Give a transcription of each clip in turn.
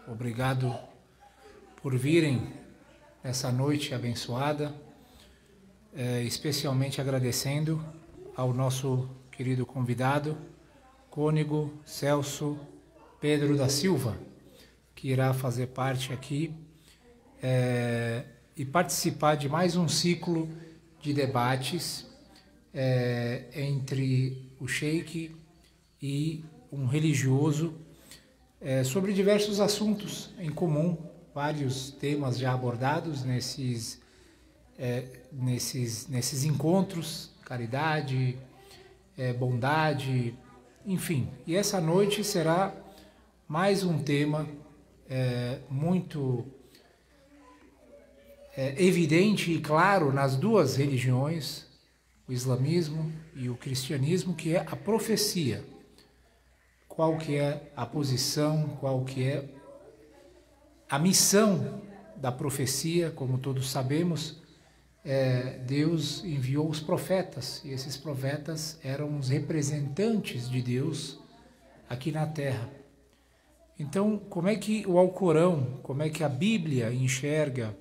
Obrigado por virem nessa noite abençoada, especialmente agradecendo ao nosso querido convidado, cônego Celso Pedro da Silva, que irá fazer parte aqui e participar de mais um ciclo de debates entre o sheik e um religioso sobre diversos assuntos em comum, vários temas já abordados nesses encontros, caridade, bondade, enfim. E essa noite será mais um tema muito evidente e claro nas duas religiões, o islamismo e o cristianismo, que é a profecia. Qual que é a posição, qual que é a missão da profecia? Como todos sabemos, Deus enviou os profetas, e esses profetas eram os representantes de Deus aqui na Terra. Então, como é que o Alcorão, como é que a Bíblia enxerga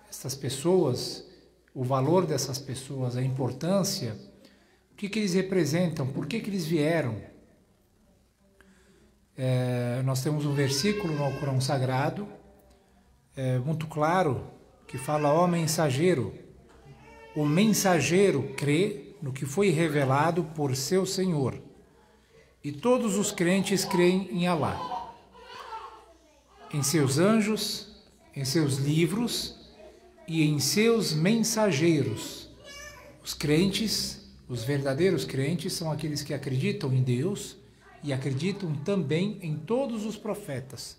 essas pessoas, o valor dessas pessoas, a importância, o que eles representam, por que eles vieram? Nós temos um versículo no Alcorão Sagrado, muito claro, que fala: ó mensageiro, o mensageiro crê no que foi revelado por seu Senhor, e todos os crentes creem em Alá, em seus anjos, em seus livros e em seus mensageiros. Os crentes, os verdadeiros crentes, são aqueles que acreditam em Deus e acreditam também em todos os profetas.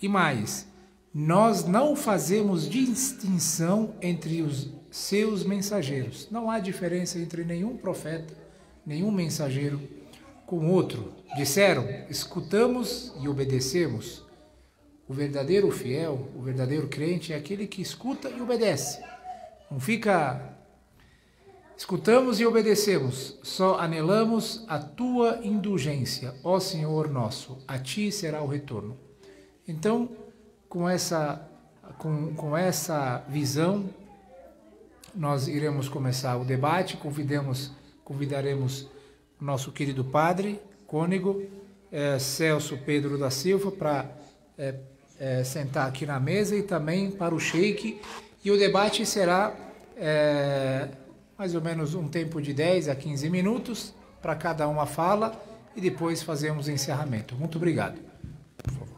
E mais, nós não fazemos distinção entre os seus mensageiros. Não há diferença entre nenhum profeta, nenhum mensageiro com outro. Disseram: escutamos e obedecemos. O verdadeiro fiel, o verdadeiro crente é aquele que escuta e obedece. Não fica: escutamos e obedecemos, só anelamos a tua indulgência, ó Senhor nosso, a ti será o retorno. Então, com essa visão, nós iremos começar o debate. Convidaremos o nosso querido padre, cônego, Celso Pedro da Silva, para sentar aqui na mesa, e também para o sheik. E o debate será mais ou menos um tempo de 10 a 15 minutos para cada uma fala, e depois fazemos o encerramento. Muito obrigado. Por favor.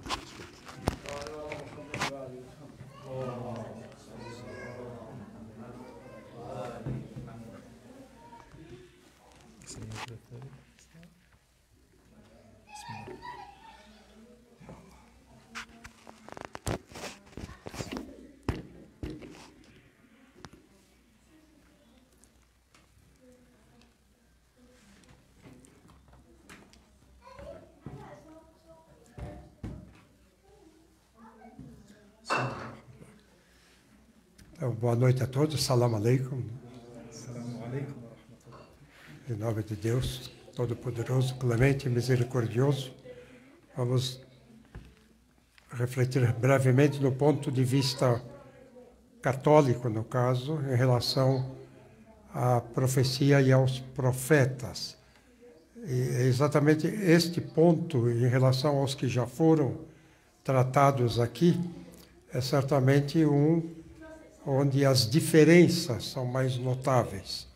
Então, boa noite a todos, salam aleikum. Em nome de Deus Todo-Poderoso, Clemente e Misericordioso, vamos refletir brevemente no ponto de vista católico, no caso, em relação à profecia e aos profetas. E é exatamente este ponto, em relação aos que já foram tratados aqui, é certamente onde as diferenças são mais notáveis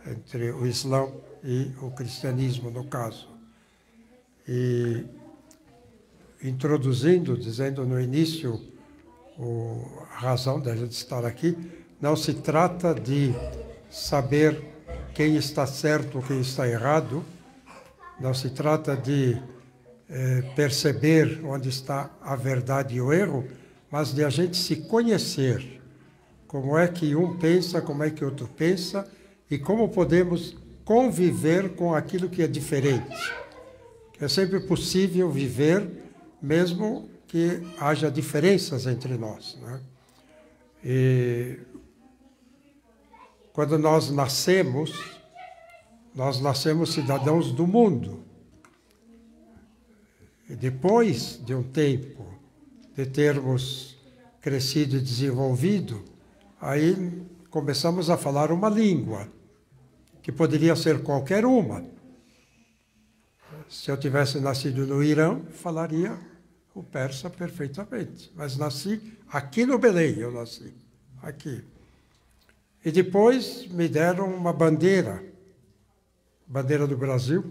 entre o Islã e o cristianismo, no caso. E introduzindo, dizendo no início a razão da gente estar aqui, não se trata de saber quem está certo ou quem está errado, não se trata de perceber onde está a verdade e o erro, mas de a gente se conhecer. Como é que um pensa, como é que outro pensa, e como podemos conviver com aquilo que é diferente. É sempre possível viver, mesmo que haja diferenças entre nós, né? E quando nós nascemos cidadãos do mundo. E depois de um tempo de termos crescido e desenvolvido, aí começamos a falar uma língua, que poderia ser qualquer uma. Se eu tivesse nascido no Irã, falaria o persa perfeitamente. Mas nasci aqui no Belém, eu nasci aqui. E depois me deram uma bandeira do Brasil.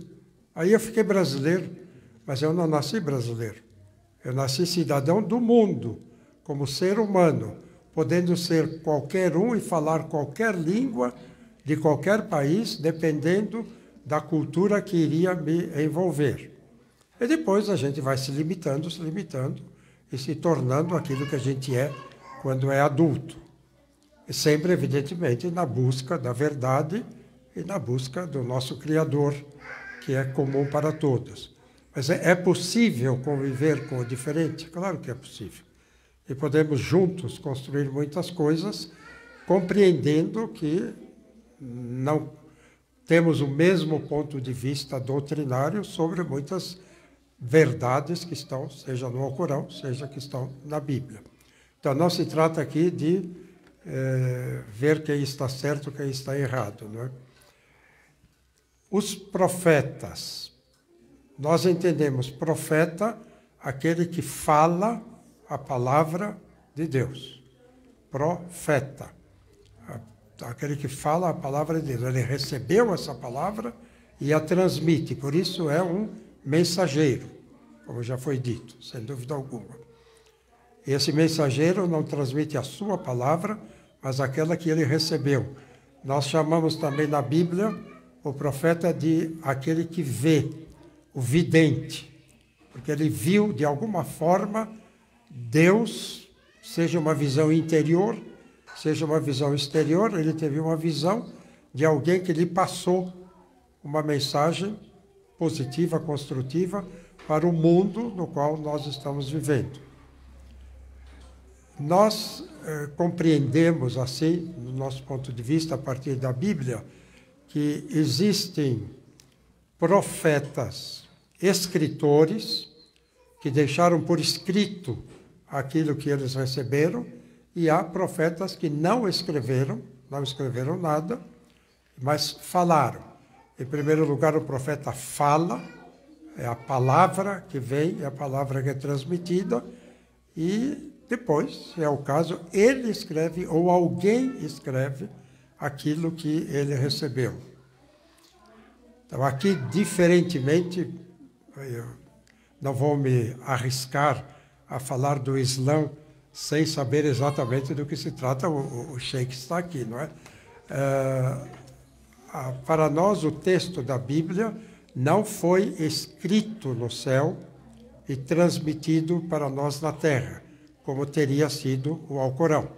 Aí eu fiquei brasileiro, mas eu não nasci brasileiro. Eu nasci cidadão do mundo, como ser humano, podendo ser qualquer um e falar qualquer língua de qualquer país, dependendo da cultura que iria me envolver. E depois a gente vai se limitando e se tornando aquilo que a gente é quando é adulto. E sempre, evidentemente, na busca da verdade e na busca do nosso Criador, que é comum para todos. Mas é possível conviver com o diferente? Claro que é possível. E podemos juntos construir muitas coisas, compreendendo que não temos o mesmo ponto de vista doutrinário sobre muitas verdades que estão, seja no Alcorão, seja que estão na Bíblia. Então, não se trata aqui de ver quem está certo e quem está errado, não é? Os profetas, nós entendemos profeta, aquele que fala a palavra de Deus. Profeta, aquele que fala a palavra de Deus. Ele recebeu essa palavra e a transmite, por isso é um mensageiro, como já foi dito, sem dúvida alguma. Esse mensageiro não transmite a sua palavra, mas aquela que ele recebeu. Nós chamamos também na Bíblia o profeta de aquele que vê, o vidente, porque ele viu de alguma forma Deus, seja uma visão interior, seja uma visão exterior, ele teve uma visão de alguém que lhe passou uma mensagem positiva, construtiva, para o mundo no qual nós estamos vivendo. Nós compreendemos, assim, do nosso ponto de vista, a partir da Bíblia, que existem profetas, escritores, que deixaram por escrito aquilo que eles receberam, e há profetas que não escreveram nada, mas falaram. Em primeiro lugar, o profeta fala, é a palavra que vem, é a palavra que é transmitida, e depois, se é o caso, ele escreve ou alguém escreve aquilo que ele recebeu. Então, aqui, diferentemente, eu não vou me arriscar a falar do Islã sem saber exatamente do que se trata, o Sheikh está aqui, não é? Para nós, o texto da Bíblia não foi escrito no céu e transmitido para nós na terra, como teria sido o Alcorão.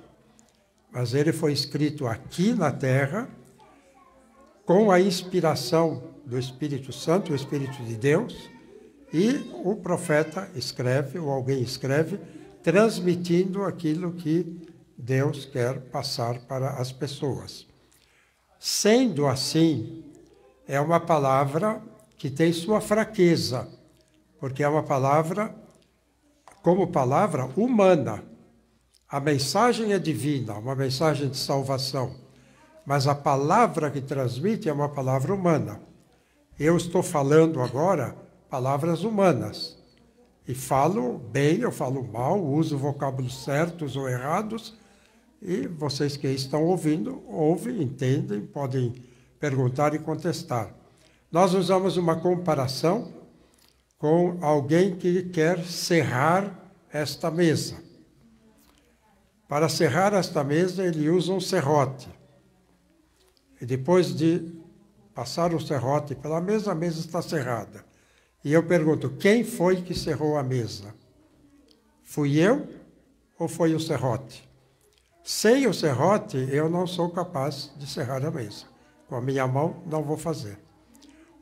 Mas ele foi escrito aqui na terra, com a inspiração do Espírito Santo, o Espírito de Deus, e o profeta escreve, ou alguém escreve, transmitindo aquilo que Deus quer passar para as pessoas. Sendo assim, é uma palavra que tem sua fraqueza, porque é uma palavra, como palavra humana. A mensagem é divina, uma mensagem de salvação, mas a palavra que transmite é uma palavra humana. Eu estou falando agora palavras humanas, e falo bem, eu falo mal, uso vocábulos certos ou errados, e vocês que estão ouvindo, ouvem, entendem, podem perguntar e contestar. Nós usamos uma comparação com alguém que quer serrar esta mesa. Para serrar esta mesa, ele usa um serrote. E depois de passar o serrote pela mesa, a mesa está serrada. E eu pergunto, quem foi que serrou a mesa? Fui eu ou foi o serrote? Sem o serrote, eu não sou capaz de serrar a mesa. Com a minha mão, não vou fazer.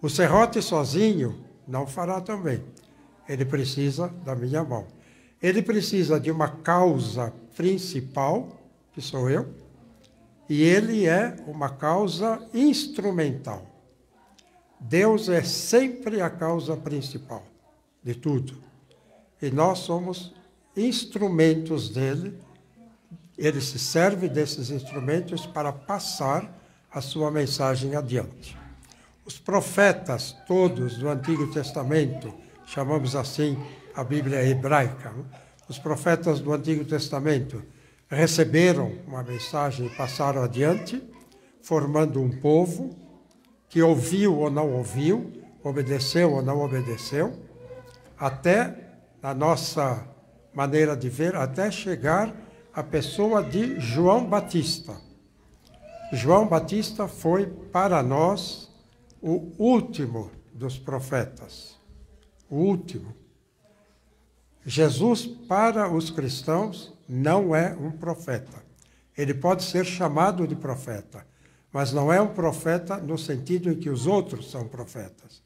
O serrote sozinho não fará também. Ele precisa da minha mão. Ele precisa de uma causa principal, que sou eu, e ele é uma causa instrumental. Deus é sempre a causa principal. de tudo. E nós somos instrumentos dele. Ele se serve desses instrumentos para passar a sua mensagem adiante. Os profetas todos do Antigo Testamento, chamamos assim a Bíblia hebraica, né? Os profetas do Antigo Testamento receberam uma mensagem e passaram adiante, formando um povo que ouviu ou não ouviu, obedeceu ou não obedeceu, até, na nossa maneira de ver, até chegar à pessoa de João Batista. João Batista foi, para nós, o último dos profetas. O último. Jesus, para os cristãos, não é um profeta. Ele pode ser chamado de profeta, mas não é um profeta no sentido em que os outros são profetas.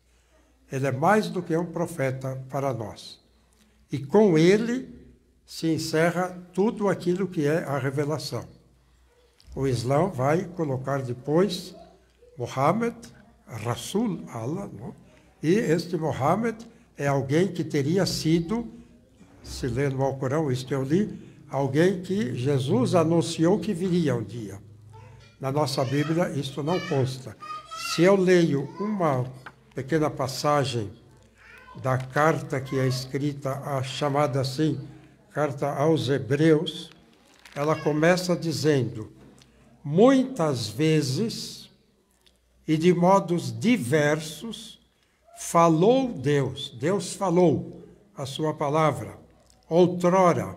Ele é mais do que um profeta para nós. E com ele se encerra tudo aquilo que é a revelação. O Islã vai colocar depois Muhammad, Rasul Allah, não? E este Muhammad é alguém que teria sido, se lê no Alcorão, isto eu li, alguém que Jesus anunciou que viria um dia. Na nossa Bíblia isto não consta. Se eu leio uma pequena passagem da carta que é escrita, a chamada assim, carta aos Hebreus, ela começa dizendo: muitas vezes e de modos diversos falou Deus, Deus falou a sua palavra, outrora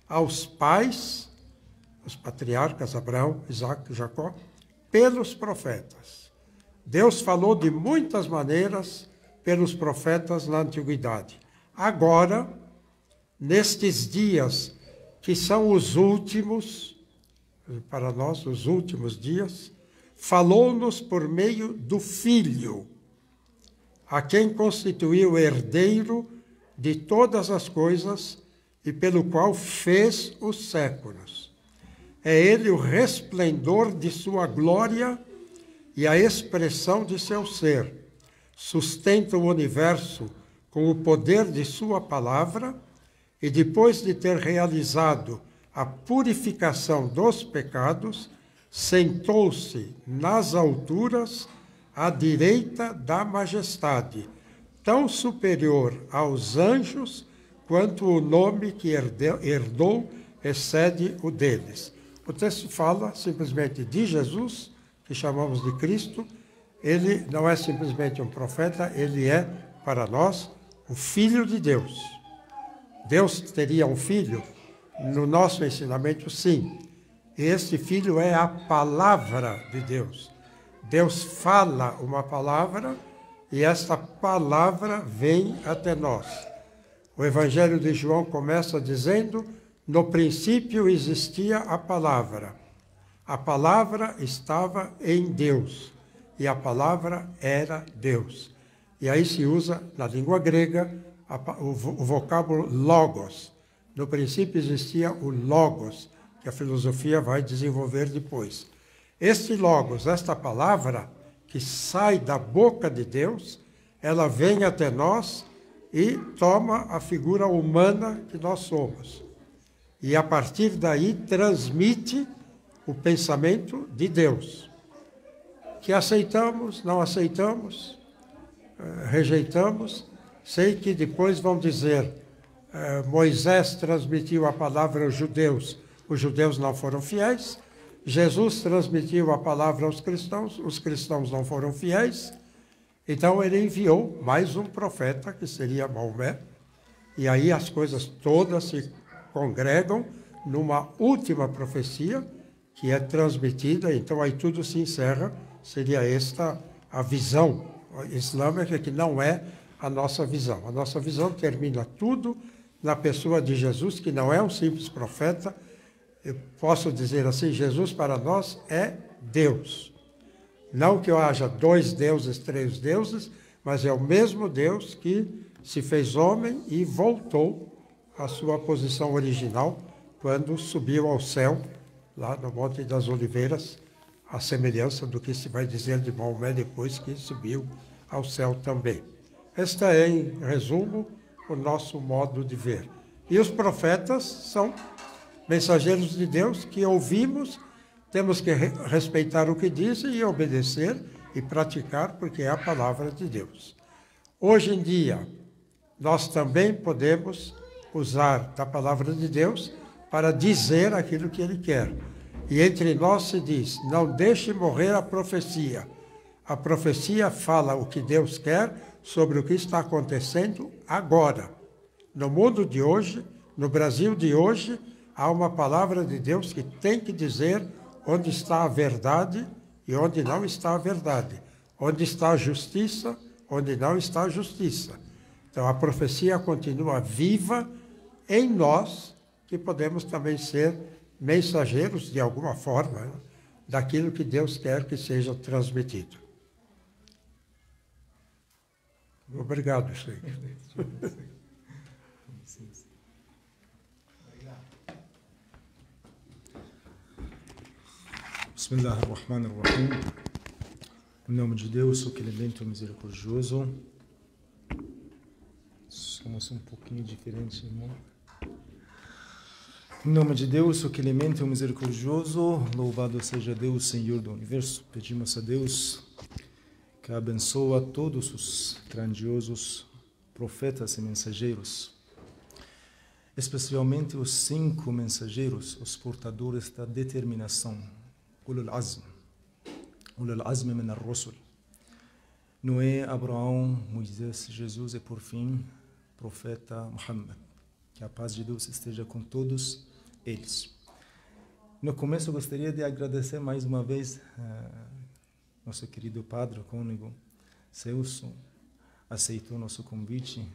aos pais, os patriarcas Abraão, Isaque e Jacó, pelos profetas. Deus falou de muitas maneiras pelos profetas na antiguidade. Agora, nestes dias que são os últimos, para nós os últimos dias, falou-nos por meio do Filho, a quem constituiu herdeiro de todas as coisas e pelo qual fez os séculos. É ele o resplendor de sua glória e a expressão de seu ser. Sustenta o universo com o poder de sua palavra e, depois de ter realizado a purificação dos pecados, sentou-se nas alturas à direita da majestade, tão superior aos anjos quanto o nome que herdou excede o deles. O texto fala simplesmente de Jesus, que chamamos de Cristo. Ele não é simplesmente um profeta, ele é, para nós, o Filho de Deus. Deus teria um filho? No nosso ensinamento, sim. Esse filho é a palavra de Deus. Deus fala uma palavra e esta palavra vem até nós. O Evangelho de João começa dizendo: no princípio existia a palavra. A palavra estava em Deus e a palavra era Deus. E aí se usa, na língua grega, o vocábulo logos. No princípio existia o logos, que a filosofia vai desenvolver depois. Este logos, esta palavra que sai da boca de Deus, ela vem até nós e toma a figura humana que nós somos. E a partir daí transmite o pensamento de Deus, que aceitamos, não aceitamos, rejeitamos. Sei que depois vão dizer, Moisés transmitiu a palavra aos judeus, os judeus não foram fiéis. Jesus transmitiu a palavra aos cristãos, os cristãos não foram fiéis. Então ele enviou mais um profeta, que seria Maomé, e aí as coisas todas se congregam numa última profecia, que é transmitida, então aí tudo se encerra. Seria esta a visão islâmica, que não é a nossa visão. A nossa visão termina tudo na pessoa de Jesus, que não é um simples profeta. Eu posso dizer assim, Jesus para nós é Deus. Não que haja dois deuses, três deuses, mas é o mesmo Deus que se fez homem e voltou à sua posição original quando subiu ao céu, lá no Monte das Oliveiras, a semelhança do que se vai dizer de Maomé depois que subiu ao céu também. Esta é, em resumo, o nosso modo de ver. E os profetas são mensageiros de Deus que ouvimos, temos que respeitar o que dizem e obedecer e praticar, porque é a palavra de Deus. Hoje em dia, nós também podemos usar da palavra de Deus para dizer aquilo que Ele quer. E entre nós se diz, não deixe morrer a profecia. A profecia fala o que Deus quer sobre o que está acontecendo agora. No mundo de hoje, no Brasil de hoje, há uma palavra de Deus que tem que dizer onde está a verdade e onde não está a verdade. Onde está a justiça, onde não está a justiça. Então a profecia continua viva em nós, que podemos também ser mensageiros, de alguma forma, né, daquilo que Deus quer que seja transmitido. Obrigado, Sheikh. Bismillah ar-Rahman ar-Rahim. Em nome de Deus, o clemente e misericordioso. Somos um pouquinho diferentes, irmão. Em nome de Deus, o clemente e misericordioso, louvado seja Deus, Senhor do Universo. Pedimos a Deus que abençoe todos os grandiosos profetas e mensageiros, especialmente os 5 mensageiros, os portadores da determinação, Ulul Azm min ar-Rusul. Noé, Abraão, Moisés, Jesus e, por fim, profeta Muhammad. Que a paz de Deus esteja com todos eles. No começo, eu gostaria de agradecer mais uma vez nosso querido padre, cônego Celso, aceitou nosso convite.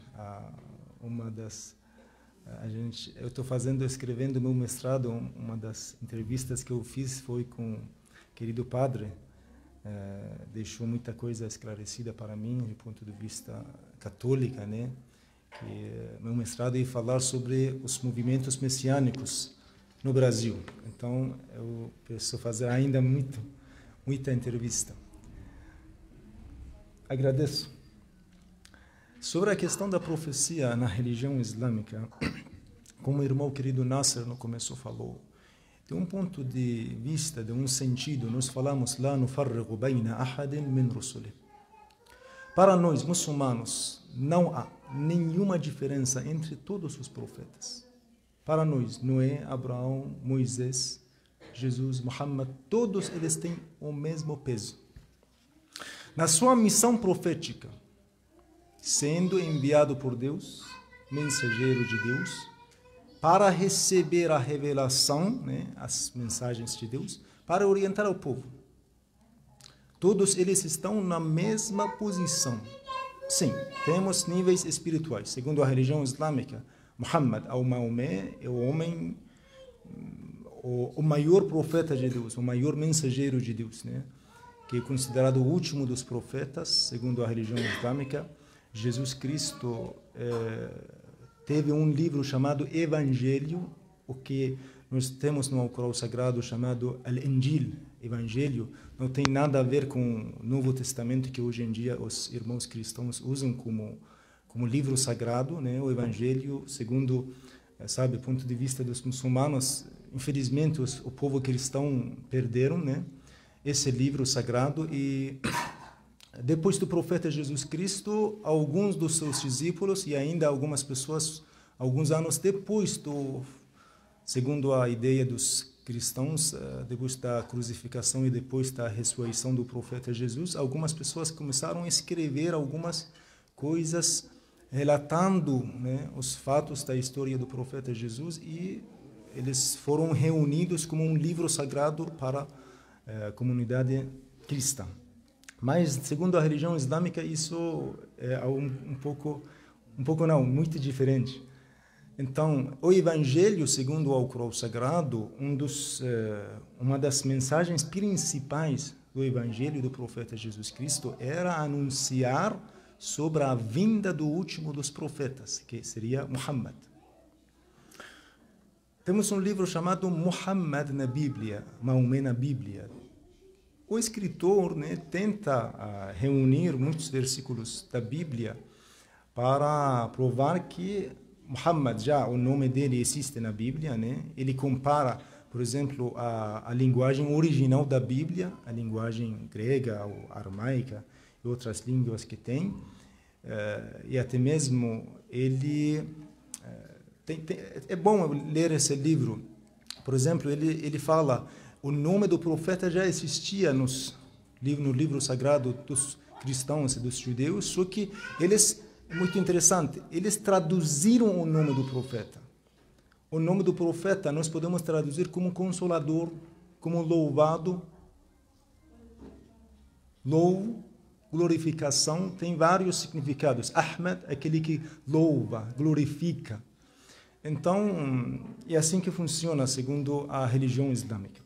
Eu estou escrevendo meu mestrado. Uma das entrevistas que eu fiz foi com o querido padre. Deixou muita coisa esclarecida para mim, do ponto de vista católico, né? Que meu mestrado ia falar sobre os movimentos messiânicos no Brasil. Então, eu preciso fazer ainda muita entrevista. Agradeço. Sobre a questão da profecia na religião islâmica, como o irmão querido Nasser no começo falou, de um ponto de vista, de um sentido, nós falamos lá no nufarriqu bayna ahadin min rusuli. Para nós, muçulmanos, não há nenhuma diferença entre todos os profetas. Para nós, Noé, Abraão, Moisés, Jesus, Muhammad, todos eles têm o mesmo peso. Na sua missão profética, sendo enviado por Deus, mensageiro de Deus, para receber a revelação, né, as mensagens de Deus, para orientar o povo. Todos eles estão na mesma posição. Sim, temos níveis espirituais. Segundo a religião islâmica, Muhammad, ou Maomé, é o homem, o maior profeta de Deus, o maior mensageiro de Deus, né? Que é considerado o último dos profetas, segundo a religião islâmica. Jesus Cristo teve um livro chamado Evangelho, o que nós temos no Alcorão Sagrado chamado Al-Injil, Evangelho. Não tem nada a ver com o Novo Testamento, que hoje em dia os irmãos cristãos usam como livro sagrado, né? O Evangelho, segundo, do ponto de vista dos muçulmanos, infelizmente o povo cristão perderam, né, esse livro sagrado. E depois do profeta Jesus Cristo, alguns dos seus discípulos e ainda algumas pessoas, alguns anos depois segundo a ideia dos cristãos, depois da crucificação e depois da ressurreição do profeta Jesus, algumas pessoas começaram a escrever algumas coisas relatando, né, os fatos da história do profeta Jesus, e eles foram reunidos como um livro sagrado para a comunidade cristã. Mas, segundo a religião islâmica, isso é muito diferente. Então, o Evangelho, segundo o Alcorão Sagrado, uma das mensagens principais do Evangelho do profeta Jesus Cristo era anunciar sobre a vinda do último dos profetas, que seria Muhammad. Temos um livro chamado Muhammad na Bíblia, Maomé na Bíblia. O escritor, né, tenta reunir muitos versículos da Bíblia para provar que Muhammad, já o nome dele existe na Bíblia, né? Ele compara, por exemplo, a linguagem original da Bíblia, a linguagem grega ou aramaica e outras línguas que tem, e até mesmo ele... é bom ler esse livro. Por exemplo, ele fala, o nome do profeta já existia no livro sagrado dos cristãos e dos judeus, só que eles... É muito interessante. Eles traduziram o nome do profeta. O nome do profeta nós podemos traduzir como consolador, como louvado, louvo, glorificação, tem vários significados. Ahmed, aquele que louva, glorifica. Então, é assim que funciona segundo a religião islâmica.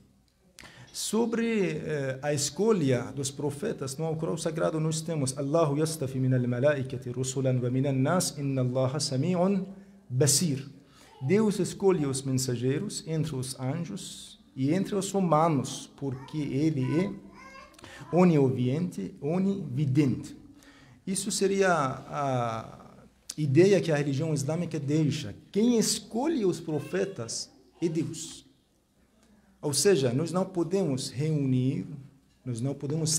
Sobre a escolha dos profetas, no Alcorão Sagrado nós temos Allahu yastafi min al-malaikati rusulan wa min an-nas inna Allaha sami'un basir. Deus escolhe os mensageiros entre os anjos e entre os humanos, porque ele é oniouviente, onividente. Isso seria a ideia que a religião islâmica deixa. Quem escolhe os profetas é Deus. Ou seja, nós não podemos se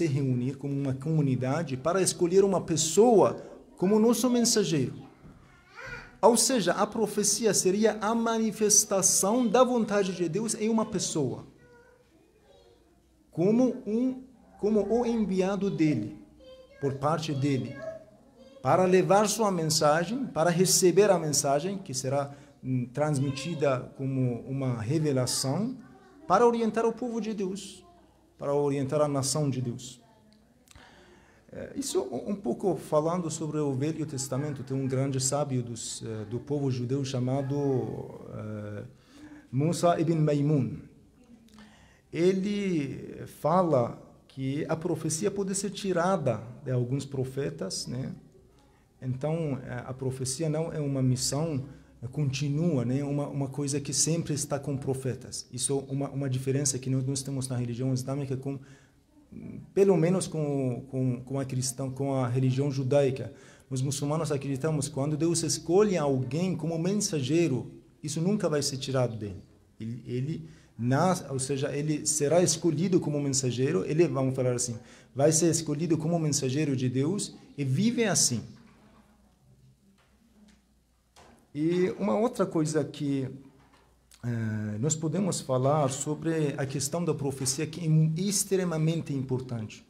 reunir como uma comunidade para escolher uma pessoa como nosso mensageiro. Ou seja, a profecia seria a manifestação da vontade de Deus em uma pessoa, como o enviado dele, por parte dele, para levar sua mensagem, para receber a mensagem, que será transmitida como uma revelação, para orientar o povo de Deus, para orientar a nação de Deus. Isso um pouco falando sobre o Velho Testamento. Tem um grande sábio do povo judeu chamado Musa ibn Maimun. Ele fala que a profecia pode ser tirada de alguns profetas, né? Então, a profecia não é uma missão continua, né? Uma coisa que sempre está com profetas. Isso é uma diferença que nós temos na religião islâmica, pelo menos com a religião judaica. Os muçulmanos acreditamos que quando Deus escolhe alguém como mensageiro, isso nunca vai ser tirado dele. Ou seja, ele será escolhido como mensageiro, vamos falar assim, vai ser escolhido como mensageiro de Deus e vive assim. E uma outra coisa que nós podemos falar sobre a questão da profecia, que é extremamente importante.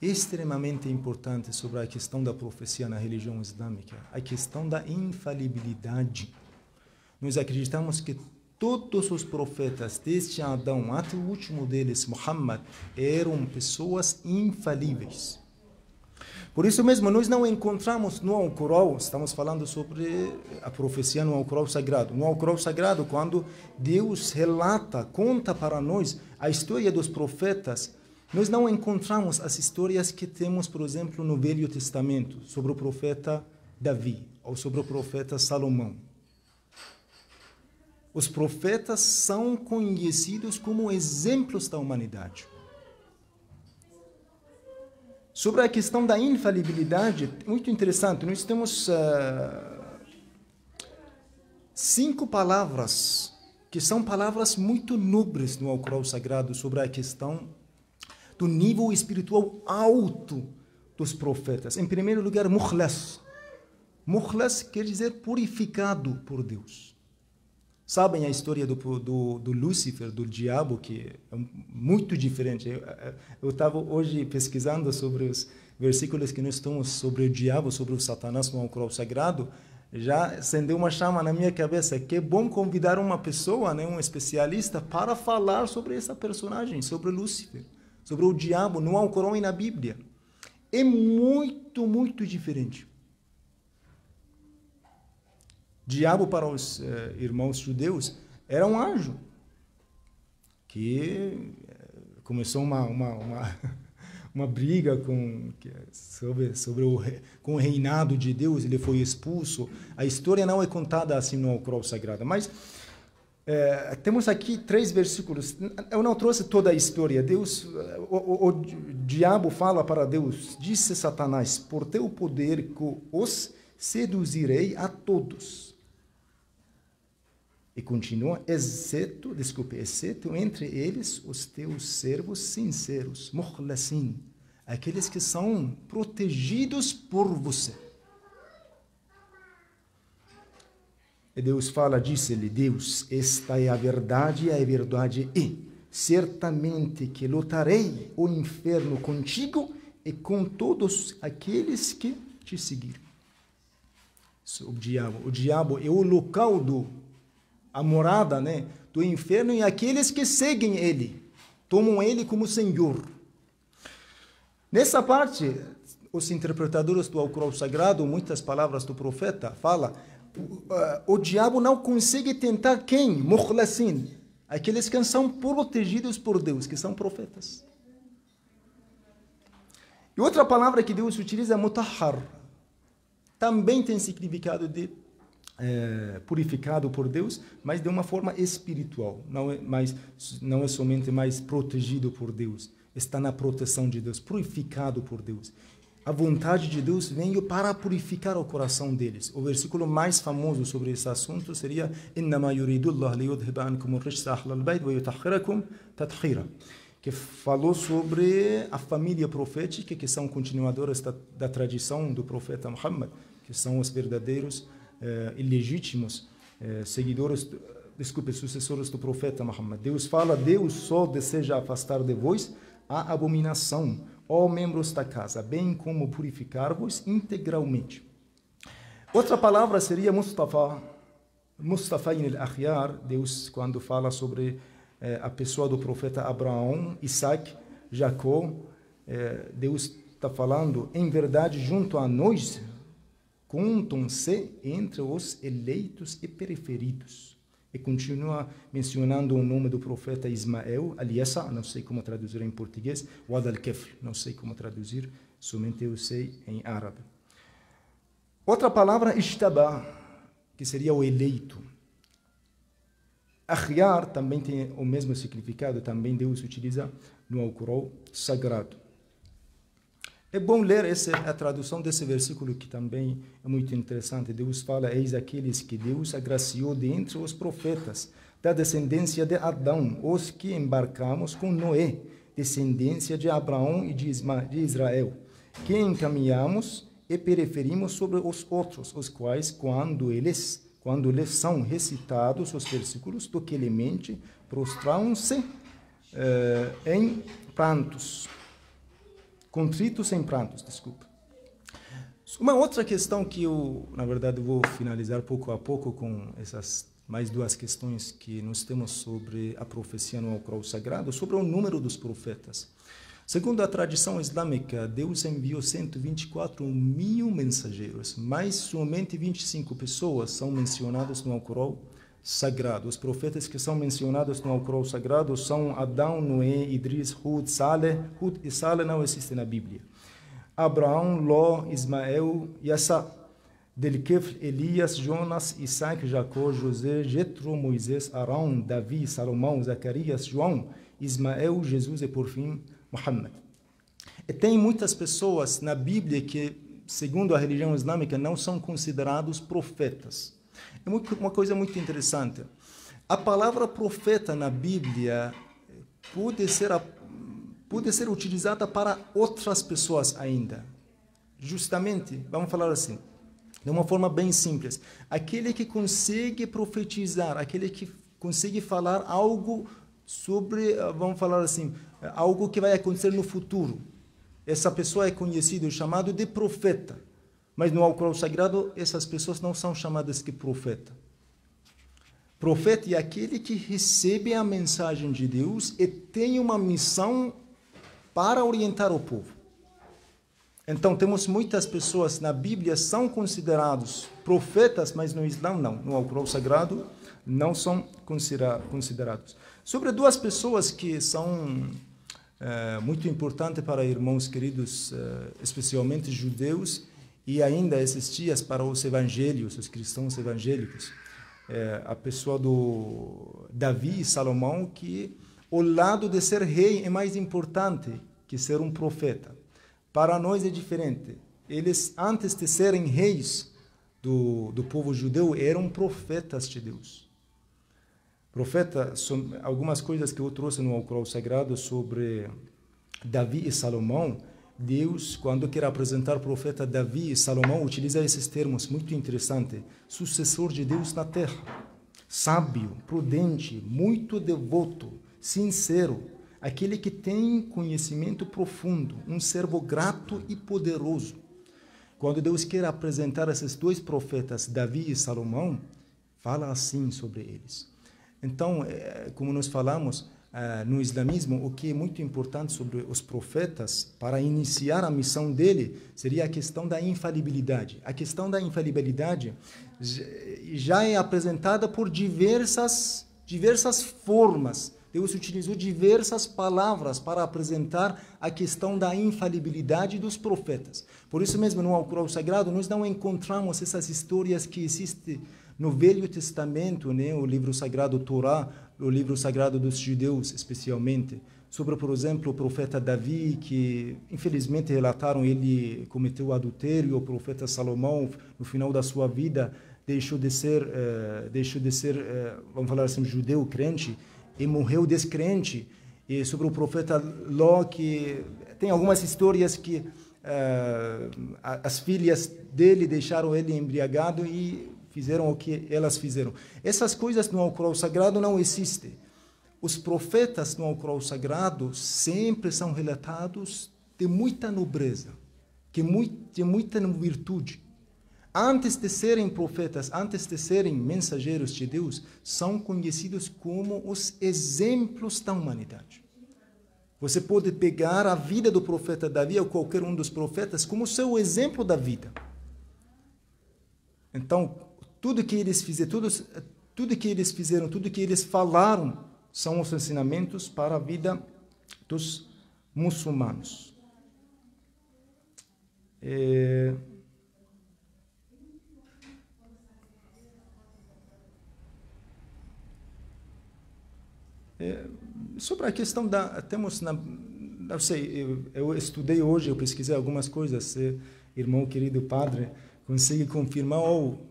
Extremamente importante sobre a questão da profecia na religião islâmica, a questão da infalibilidade. Nós acreditamos que todos os profetas, desde Adão até o último deles, Muhammad, eram pessoas infalíveis. Por isso mesmo, nós não encontramos no Alcorão, estamos falando sobre a profecia no Alcorão Sagrado. No Alcorão Sagrado, quando Deus conta para nós a história dos profetas, nós não encontramos as histórias que temos, por exemplo, no Velho Testamento, sobre o profeta Davi ou sobre o profeta Salomão. Os profetas são conhecidos como exemplos da humanidade. Sobre a questão da infalibilidade, muito interessante, nós temos 5 palavras, que são palavras muito nobres no Alcorão Sagrado, sobre a questão do nível espiritual alto dos profetas. Em primeiro lugar, mukhlas. Mukhlas quer dizer purificado por Deus. Sabem a história do Lúcifer, do diabo, que é muito diferente. Eu estava hoje pesquisando sobre os versículos que nós estamos sobre o diabo, sobre o Satanás no Alcorão Sagrado. Já acendeu uma chama na minha cabeça. Que é bom convidar uma pessoa, né, um especialista, para falar sobre essa personagem, sobre Lúcifer, sobre o diabo, no Alcorão e na Bíblia. É muito, muito diferente. Diabo, para os irmãos judeus, era um anjo que começou uma briga com o reinado de Deus. Ele foi expulso. A história não é contada assim no Alcorão Sagrado, mas temos aqui 3 versículos. Eu não trouxe toda a história. O diabo fala para Deus: disse Satanás, por teu poder que os seduzirei a todos. E continua, exceto entre eles os teus servos sinceros, mukhlasin, aqueles que são protegidos por você. E Deus fala, disse-lhe, Deus, esta é a verdade e certamente que lutarei o inferno contigo e com todos aqueles que te seguirem. O diabo é o local a morada, né, do inferno, e aqueles que seguem ele, tomam ele como Senhor. Nessa parte, os interpretadores do Alcorão Sagrado, muitas palavras do profeta, fala, o diabo não consegue tentar quem? Mukhlasin, aqueles que são protegidos por Deus, que são profetas. E outra palavra que Deus utiliza é mutahhar. Também tem significado de purificado por Deus, mas de uma forma espiritual. Não é somente mais protegido por Deus. Está na proteção de Deus, purificado por Deus. A vontade de Deus veio para purificar o coração deles. O versículo mais famoso sobre esse assunto seria إِنَّمَا يُرِيدُ اللَّهُ لِيُذْهِبَ عَنْكُمُ الرِّجْسَ أَهْلَ الْبَيْتِ وَيُطَهِّرَكُمْ تَطْهِيرًا, que falou sobre a família profética, que são continuadoras da tradição do profeta Muhammad, que são os verdadeiros ilegítimos sucessores do profeta Muhammad. Deus fala, Deus só deseja afastar de vós a abominação, ó membros da casa, bem como purificar-vos integralmente. Outra palavra seria Mustafa, Mustafain al-Akhyar. Deus, quando fala sobre a pessoa do profeta Abraão, Isaac, Jacó, Deus está falando, em verdade, junto a nós, contam-se entre os eleitos e preferidos. E continua mencionando o nome do profeta Ismael, Aliasa, não sei como traduzir em português, Wad al-Kefl, não sei como traduzir, somente eu sei em árabe. Outra palavra, Ishtaba, que seria o eleito. Akhyar também tem o mesmo significado, também Deus utiliza no Alcorão Sagrado. É bom ler a tradução desse versículo, que também é muito interessante. Deus fala, eis aqueles que Deus agraciou dentre os profetas, da descendência de Adão, os que embarcamos com Noé, descendência de Abraão e de Israel, que encaminhamos e preferimos sobre os outros, os quais, quando lhes são recitados os versículos, totalmente prostram-se em prantos. Contritos em prantos, desculpa. Uma outra questão que eu, na verdade, vou finalizar pouco a pouco com essas mais duas questões que nós temos sobre a profecia no Alcorão Sagrado, sobre o número dos profetas. Segundo a tradição islâmica, Deus enviou 124 mil mensageiros, mas somente 25 pessoas são mencionadas no Alcorão Sagrado. Os profetas que são mencionados no Alcorão Sagrado são Adão, Noé, Idris, Hud, Saleh. Hud e Saleh não existem na Bíblia. Abraão, Ló, Ismael, Yasa, Del-Kefl, Elias, Jonas, Isaac, Jacó, José, Jetro, Moisés, Arão, Davi, Salomão, Zacarias, João, Ismael, Jesus e, por fim, Muhammad. E tem muitas pessoas na Bíblia que, segundo a religião islâmica, não são considerados profetas. É uma coisa muito interessante. A palavra profeta na Bíblia pode ser utilizada para outras pessoas ainda. Justamente, vamos falar assim, de uma forma bem simples. Aquele que consegue profetizar, aquele que consegue falar algo sobre, vamos falar assim, algo que vai acontecer no futuro. Essa pessoa é conhecida, chamado de profeta. Mas no Alcorão Sagrado, essas pessoas não são chamadas de profeta. Profeta é aquele que recebe a mensagem de Deus e tem uma missão para orientar o povo. Então, temos muitas pessoas na Bíblia que são considerados profetas, mas no Islã não. No Alcorão Sagrado não são considerados. Sobre duas pessoas que são muito importantes para irmãos queridos, especialmente judeus, e ainda esses dias para os evangélicos, os cristãos evangélicos, a pessoa do Davi e Salomão, que o lado de ser rei é mais importante que ser um profeta. Para nós é diferente. Eles, antes de serem reis, do povo judeu eram profetas de Deus. Algumas coisas que eu trouxe no Alcorão Sagrado sobre Davi e Salomão, Deus, quando quer apresentar o profeta Davi e Salomão, utiliza esses termos, muito interessante. Sucessor de Deus na terra, sábio, prudente, muito devoto, sincero, aquele que tem conhecimento profundo, um servo grato e poderoso. Quando Deus quer apresentar esses dois profetas, Davi e Salomão, fala assim sobre eles. Então, como nós falamos, no islamismo, o que é muito importante sobre os profetas, para iniciar a missão dele, seria a questão da infalibilidade. A questão da infalibilidade já é apresentada por diversas formas. Deus utilizou diversas palavras para apresentar a questão da infalibilidade dos profetas. Por isso mesmo, no Alcorão Sagrado, nós não encontramos essas histórias que existem no Velho Testamento, né, o livro sagrado Torá, o livro sagrado dos judeus, especialmente, sobre, por exemplo, o profeta Davi, que infelizmente relataram ele cometeu adultério, o profeta Salomão, no final da sua vida, deixou de ser, vamos falar assim, judeu crente, e morreu descrente. E sobre o profeta Ló, que tem algumas histórias que as filhas dele deixaram ele embriagado e fizeram o que elas fizeram. Essas coisas no Alcorão Sagrado não existem. Os profetas no Alcorão Sagrado sempre são relatados de muita nobreza, de muita virtude. Antes de serem profetas, antes de serem mensageiros de Deus, são conhecidos como os exemplos da humanidade. Você pode pegar a vida do profeta Davi ou qualquer um dos profetas como seu exemplo da vida. Então, tudo que eles fizeram, tudo que eles falaram, são os ensinamentos para a vida dos muçulmanos. Sobre a questão eu estudei hoje, eu pesquisei algumas coisas, se irmão querido padre consegue confirmar ou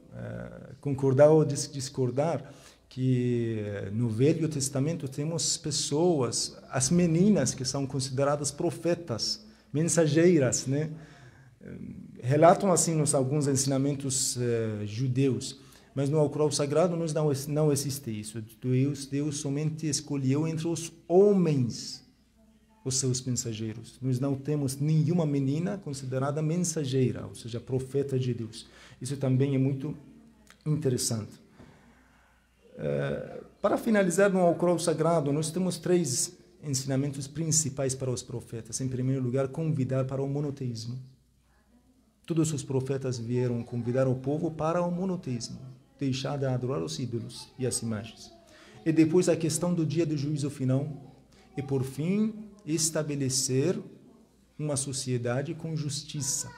concordar ou discordar que no Velho Testamento temos pessoas, as meninas que são consideradas profetas, mensageiras, né? Relatam assim alguns ensinamentos judeus, mas no Alcorão Sagrado não existe isso. Deus somente escolheu entre os homens os seus mensageiros. Nós não temos nenhuma menina considerada mensageira, ou seja, profeta de Deus. Isso também é muito interessante. Para finalizar no Alcorão Sagrado, nós temos 3 ensinamentos principais para os profetas. Em primeiro lugar, convidar para o monoteísmo. Todos os profetas vieram convidar o povo para o monoteísmo, deixar de adorar os ídolos e as imagens. E depois a questão do dia do juízo final. E por fim, estabelecer uma sociedade com justiça,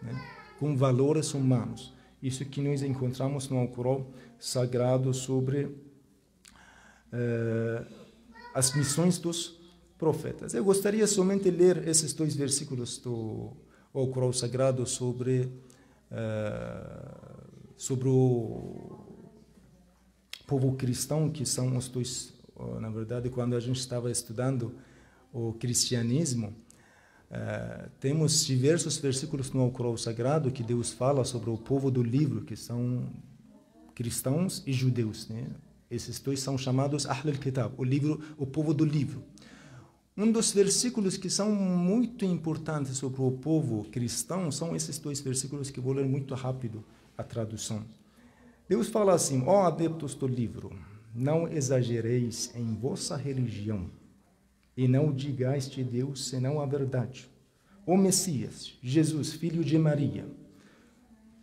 né? Com valores humanos. Isso que nós encontramos no Alcorão Sagrado sobre as missões dos profetas. Eu gostaria somente de ler esses 2 versículos do Alcorão Sagrado sobre o povo cristão, que são os 2, na verdade, quando a gente estava estudando o cristianismo, temos diversos versículos no Alcorão Sagrado que Deus fala sobre o povo do livro, que são cristãos e judeus, né? Esses 2 são chamados Ahl al-Kitab, o povo do livro. Um dos versículos que são muito importantes sobre o povo cristão são esses 2 versículos que vou ler muito rápido a tradução. Deus fala assim: ó adeptos do livro, não exagereis em vossa religião, e não digais de Deus senão a verdade. O Messias, Jesus, filho de Maria,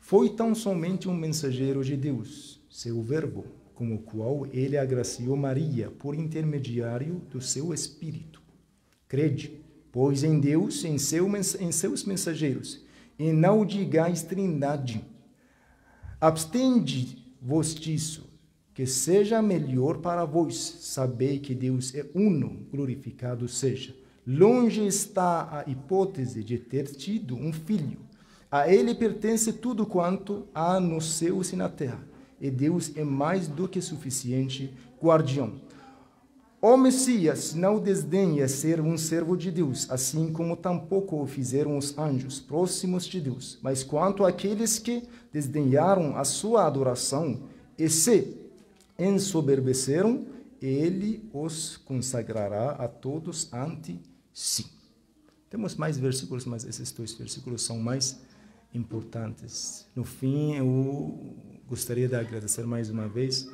foi tão somente um mensageiro de Deus, seu verbo, com o qual ele agraciou Maria por intermediário do seu Espírito. Crede, pois, em Deus, em seus mensageiros, e não digais trindade. Abstende-vos disso, que seja melhor para vós. Sabei que Deus é uno, glorificado seja. Longe está a hipótese de ter tido um filho. A ele pertence tudo quanto há nos céus e na terra, e Deus é mais do que suficiente guardião. O Messias não desdenha ser um servo de Deus, assim como tampouco o fizeram os anjos próximos de Deus. Mas quanto àqueles que desdenharam a sua adoração e se ensoberbeceram, ele os consagrará a todos ante si. Temos mais versículos, mas esses 2 versículos são mais importantes. No fim, eu gostaria de agradecer mais uma vez.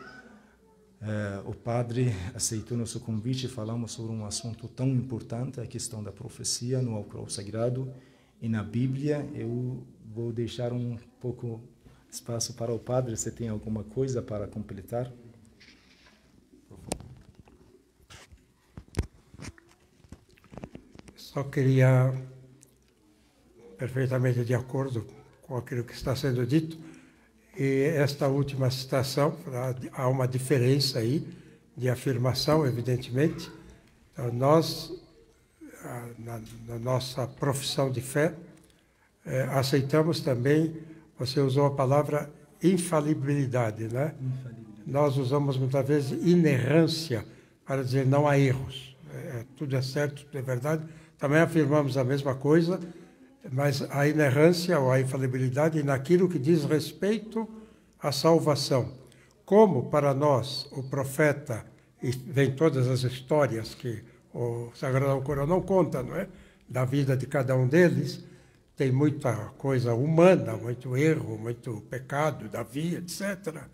O padre aceitou nosso convite, falamos sobre um assunto tão importante, a questão da profecia no Alcorão Sagrado e na Bíblia. Eu vou deixar um pouco espaço para o padre, se tem alguma coisa para completar. Só queria, perfeitamente de acordo com aquilo que está sendo dito, e esta última citação, há uma diferença aí de afirmação, evidentemente. Então, nós, na nossa profissão de fé, aceitamos também, você usou a palavra infalibilidade, né? Nós usamos muitas vezes inerrância para dizer não há erros. Tudo é certo, tudo é verdade. Também afirmamos a mesma coisa, mas a inerrância ou a infalibilidade naquilo que diz respeito à salvação. Como para nós, o profeta, e vem todas as histórias que o Sagrado Alcorão não conta, não é? Da vida de cada um deles, tem muita coisa humana, muito erro, muito pecado, Davi, etc.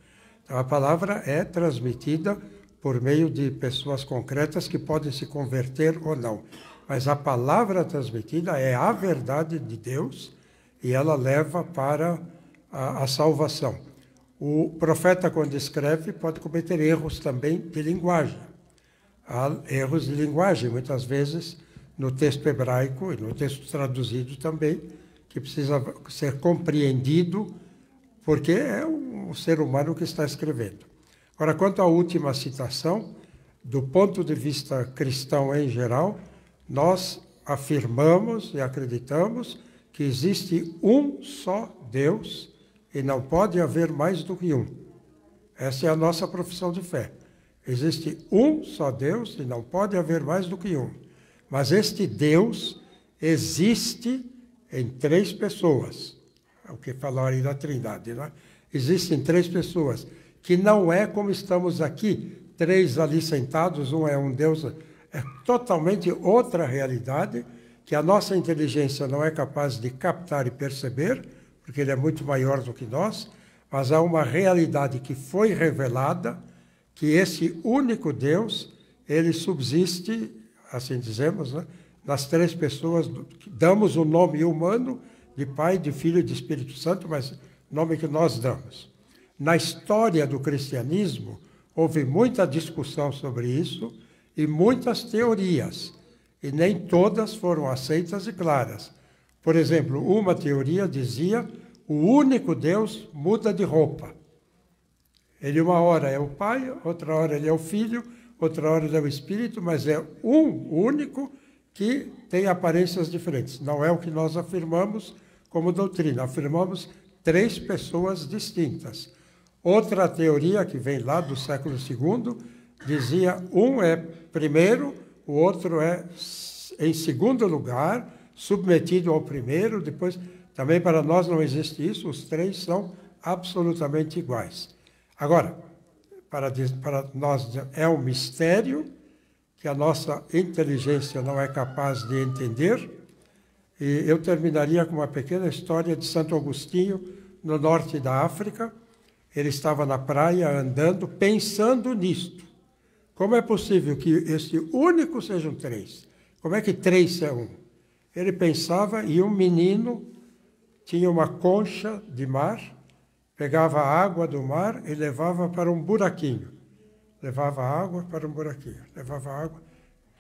Então, a palavra é transmitida por meio de pessoas concretas que podem se converter ou não. Mas a palavra transmitida é a verdade de Deus e ela leva para a salvação. O profeta, quando escreve, pode cometer erros também de linguagem. Há erros de linguagem, muitas vezes, no texto hebraico e no texto traduzido também, que precisa ser compreendido, porque é um ser humano que está escrevendo. Agora, quanto à última citação, do ponto de vista cristão em geral, nós afirmamos e acreditamos que existe um só Deus e não pode haver mais do que um. Essa é a nossa profissão de fé. Existe um só Deus e não pode haver mais do que um. Mas este Deus existe em 3 pessoas. É o que falaram aí da Trindade, não é? Existem 3 pessoas, que não é como estamos aqui, 3 ali sentados, um é um Deus. É totalmente outra realidade que a nossa inteligência não é capaz de captar e perceber, porque ele é muito maior do que nós, mas há uma realidade que foi revelada, que esse único Deus, ele subsiste, assim dizemos, né, nas 3 pessoas, damos o nome humano de Pai, de Filho e de Espírito Santo, mas nome que nós damos. Na história do cristianismo, houve muita discussão sobre isso, e muitas teorias, e nem todas foram aceitas e claras. Por exemplo, uma teoria dizia o único Deus muda de roupa. Ele uma hora é o Pai, outra hora ele é o Filho, outra hora ele é o Espírito, mas é um único que tem aparências diferentes. Não é o que nós afirmamos como doutrina. Afirmamos 3 pessoas distintas. Outra teoria, que vem lá do século II, dizia um é primeiro, o outro é em segundo lugar, submetido ao primeiro, depois, também para nós não existe isso, os 3 são absolutamente iguais. Agora, para nós é um mistério que a nossa inteligência não é capaz de entender, e eu terminaria com uma pequena história de Santo Agostinho, no norte da África. Ele estava na praia andando, pensando nisto. Como é possível que este único sejam 3? Como é que 3 é um? Ele pensava e um menino tinha uma concha de mar, pegava a água do mar e levava para um buraquinho. Levava água para um buraquinho, levava água.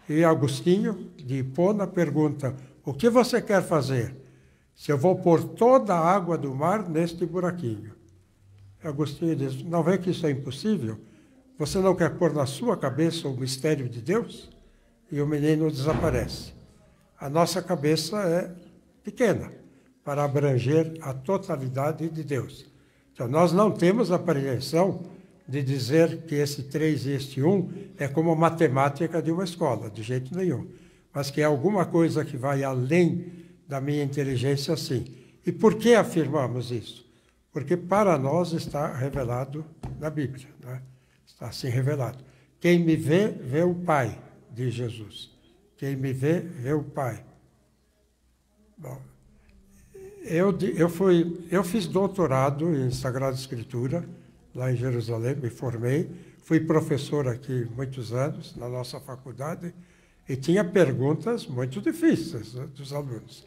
E Agostinho, de Hipona, pergunta, o que você quer fazer? Se eu vou pôr toda a água do mar neste buraquinho. Agostinho diz, não vê que isso é impossível? Você não quer pôr na sua cabeça o mistério de Deus? E o menino desaparece. A nossa cabeça é pequena, para abranger a totalidade de Deus. Então, nós não temos a pretensão de dizer que esse 3 e este 1 é como a matemática de uma escola, de jeito nenhum. Mas que é alguma coisa que vai além da minha inteligência, sim. E por que afirmamos isso? Porque para nós está revelado na Bíblia, né? Está assim revelado. Quem me vê, vê o Pai, diz Jesus. Quem me vê, vê o Pai. Bom, eu fiz doutorado em Sagrada Escritura, lá em Jerusalém, me formei. Fui professor aqui muitos anos, na nossa faculdade, e tinha perguntas muito difíceis, né, dos alunos.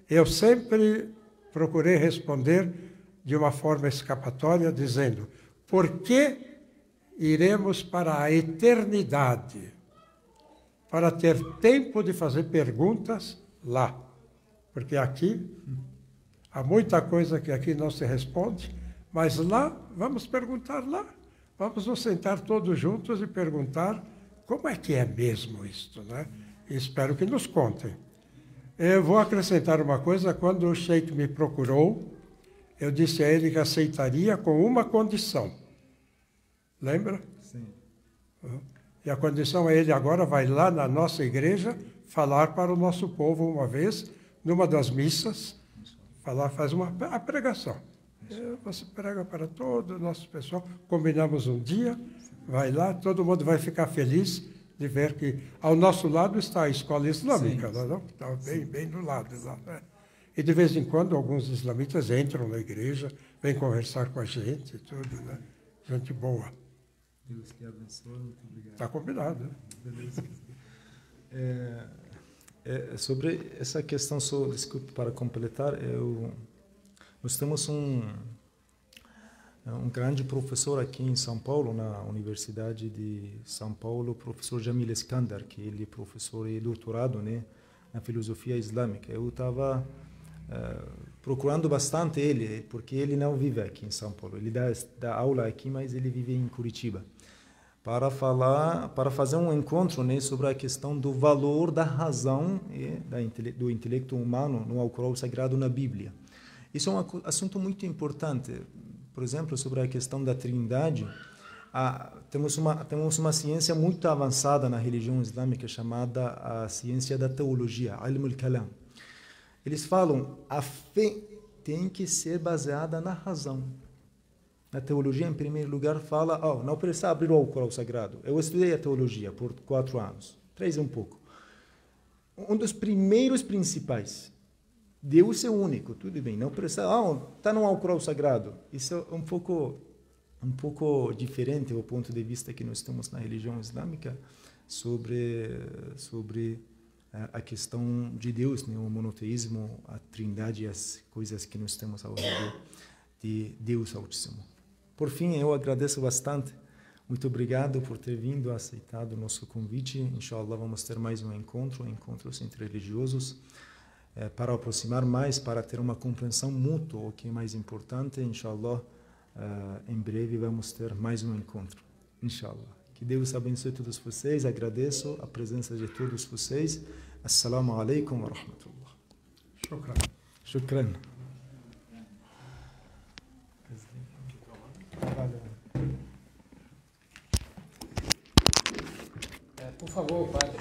Eu sempre procurei responder de uma forma escapatória, dizendo: por que iremos para a eternidade para ter tempo de fazer perguntas lá? Porque aqui há muita coisa que aqui não se responde, mas lá, vamos perguntar lá. Vamos nos sentar todos juntos e perguntar como é que é mesmo isto, né? E espero que nos contem. Eu vou acrescentar uma coisa. Quando o Sheik me procurou, eu disse a ele que aceitaria com uma condição. Lembra? Sim. E a condição é: ele agora vai lá na nossa igreja falar para o nosso povo uma vez, numa das missas, faz a pregação. Você prega para todo o nosso pessoal. Combinamos um dia, vai lá, todo mundo vai ficar feliz de ver que ao nosso lado está a escola islâmica, sim, não? Está bem do lado lá, né? E de vez em quando alguns islamitas entram na igreja, vêm conversar com a gente e tudo, né? Gente boa. Deus te abençoe, muito obrigado. Está combinado, né? Beleza. Sobre essa questão, só, desculpe, para completar, nós temos um grande professor aqui em São Paulo, na Universidade de São Paulo, o professor Jamil Eskandar, que ele é professor e doutorado, né, na filosofia islâmica. Eu estava procurando bastante ele, porque ele não vive aqui em São Paulo. Ele dá aula aqui, mas ele vive em Curitiba. Para fazer um encontro, né, sobre a questão do valor da razão e do intelecto humano no Alcorão Sagrado na Bíblia. Isso é um assunto muito importante. Por exemplo, sobre a questão da Trindade, temos uma ciência muito avançada na religião islâmica chamada a ciência da teologia, Ilm al-Kalam. Eles falam: a fé tem que ser baseada na razão. A teologia, em primeiro lugar, fala: não precisa abrir o Alcorão Sagrado. Eu estudei a teologia por 4 anos, 3 e um pouco. Um dos primeiros principais: Deus é único, tudo bem, não precisa, está no Alcorão Sagrado. Isso é um pouco diferente do ponto de vista que nós temos na religião islâmica sobre a questão de Deus, né, o monoteísmo, a trindade e as coisas que nós temos ao redor de Deus Altíssimo. Por fim, eu agradeço bastante. Muito obrigado por ter vindo, aceitado o nosso convite. Inshallah, vamos ter mais um encontros entre religiosos, para aproximar mais, para ter uma compreensão mútua, o que é mais importante. Inshallah, em breve vamos ter mais um encontro. Inshallah. Que Deus abençoe todos vocês. Agradeço a presença de todos vocês. Assalamu alaikum wa rahmatullah. Shukran. Shukran. Por favor, padre.